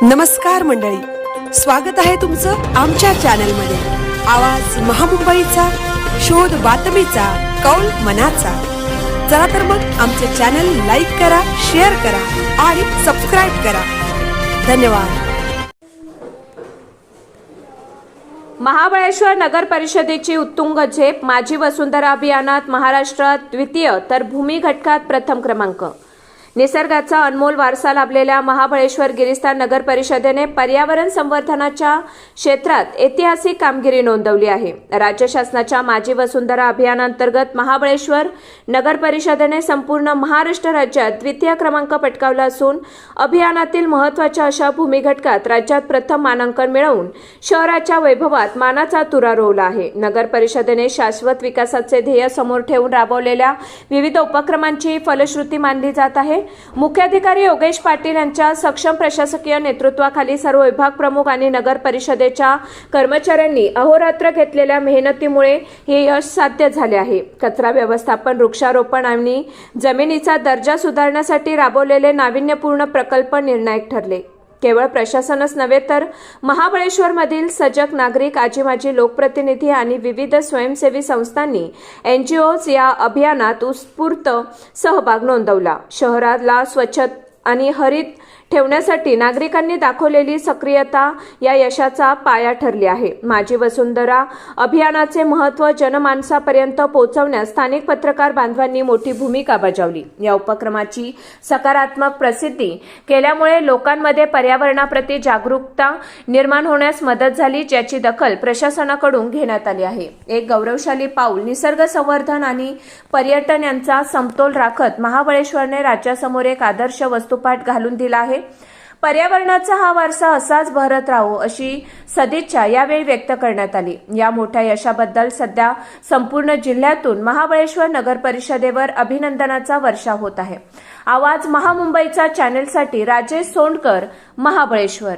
नमस्कार मंडळी, स्वागत आहे तुमचं आमच्या चॅनलमध्ये। आवाज महामुंबईचा, शोध बातमीचा, कौल मनाचा। चला तर मग आमचे चॅनल लाईक करा, शेअर करा आणि सबस्क्राइब करा। धन्यवाद। महाबळेश्वर नगर परिषदेची उत्तुंग झेप। माझी वसुंधरा अभियानात महाराष्ट्रात द्वितीय तर भूमी घटकात प्रथम क्रमांक। निसर्गाचा अनमोल वारसा लाभलेल्या महाबळेश्वर गिरिस्थान नगर परिषदेने पर्यावरण संवर्धनाच्या क्षेत्रात ऐतिहासिक कामगिरी नोंदवली आहे। राज्य शासनाच्या माझी वसुंधरा अभियानांतर्गत महाबळेश्वर नगर परिषदेने संपूर्ण महाराष्ट्र राज्यात द्वितीय क्रमांक पटकावला असून अभियानातील महत्त्वाच्या अशा भूमी घटकात राज्यात प्रथम मानांकन मिळवून शहराच्या वैभवात मानाचा तुरा रोवला आहे। नगर परिषदेने शाश्वत विकासाचे ध्येय समोर ठेवून राबवलेल्या विविध उपक्रमांची फलश्रुती मानली जात आहे। मुख्याधिकारी योगेश पाटील यांच्या सक्षम प्रशासकीय नेतृत्वाखाली सर्व विभाग प्रमुख आणि नगर परिषदेच्या कर्मचाऱ्यांनी अहोरात्र घेतलेल्या मेहनतीमुळे हे यश साध्य झाले आहे। कचरा व्यवस्थापन, वृक्षारोपण आणि जमिनीचा दर्जा सुधारण्यासाठी राबवलेले नाविन्यपूर्ण प्रकल्प निर्णायक ठरले। केवळ प्रशासनच नव्हे तर महाबळेश्वरमधील सजग नागरिक, आजी-माजी लोकप्रतिनिधी आणि विविध स्वयंसेवी संस्थांनी NGOज या अभियानात उत्स्फूर्त सहभाग नोंदवला। शहराला स्वच्छ आणि हरित ठेवण्यासाठी नागरिकांनी दाखवलेली सक्रियता या यशाचा पाया ठरली आहे। माझी वसुंधरा अभियानाचे महत्त्व जनमानसापर्यंत पोहोचवण्यास स्थानिक पत्रकार बांधवांनी मोठी भूमिका बजावली। या उपक्रमाची सकारात्मक प्रसिद्धी केल्यामुळे लोकांमध्ये पर्यावरणाप्रती जागरूकता निर्माण होण्यास मदत झाली, ज्याची दखल प्रशासनाकडून घेण्यात आली आहे। एक गौरवशाली पाऊल निसर्ग संवर्धन आणि पर्यटन यांचा समतोल राखत महाबळेश्वरने राज्यासमोर एक आदर्श वस्तुपाठ घालून दिला आहे। पर्यावरणाचा हा वारसा असाच बहरत राहो अशी सदिच्छा यावेळी व्यक्त करण्यात आली। या मोठ्या यशाबद्दल सध्या संपूर्ण जिल्ह्यातून महाबळेश्वर नगर परिषदेवर अभिनंदनाचा वर्षाव होत आहे। आवाज महामुंबईचा चॅनेलसाठी राजेश सोंडकर, महाबळेश्वर।